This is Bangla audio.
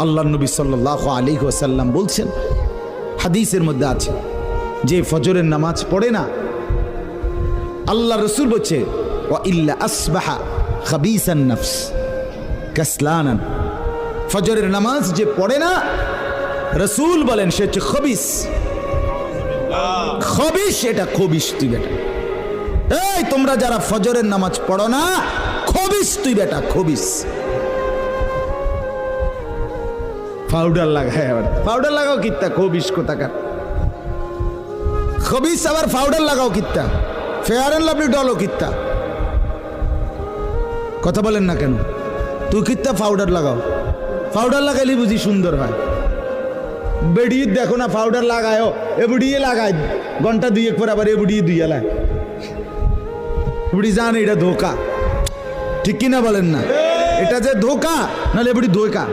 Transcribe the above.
আল্লাহ নবী সাল্লাল্লাহু আলাইহি ওয়াসাল্লাম বলছেন, হাদিসের মধ্যে আছে, যে ফজরের নামাজ পড়ে না, আল্লাহ রসুল বলছে ওয়া ইল্লা আসবাহা খাবিসান নফস কাসলানান, ফজরের নামাজ যে পড়ে না, রসুল বলেন সে হচ্ছে খবিস। খবিস, এটা খবিস তুই বেটা। এই তোমরা যারা ফজরের নামাজ পড়ো না, খবিস তুই বেটা, খবিস। পাউডার লাগায়, আবার পাউডার লাগাও কিত্তা, খবিস কোথাকার খবিস, আবার পাউডার লাগাও কিত্তা, ফেয়ার এন্ড লাভলি ডলও কিত্তা। কথা বলেন না কেন? তুই কিত্তা পাউডার লাগাও, পাউডার লাগাইলে বুঝি সুন্দর হয়। বেড়িয়ে দেখো না পাউডার লাগায়ও, এবুড়িয়ে লাগায় ঘন্টা দুয়েক পর আবার এবুড়িয়ে দুইয়া লায়, বুড়ি জান এটা ধোকা, ঠিক কিনা বলেন না? এটা যে ধোকা, নাহলে এবুড়ি ধোকা।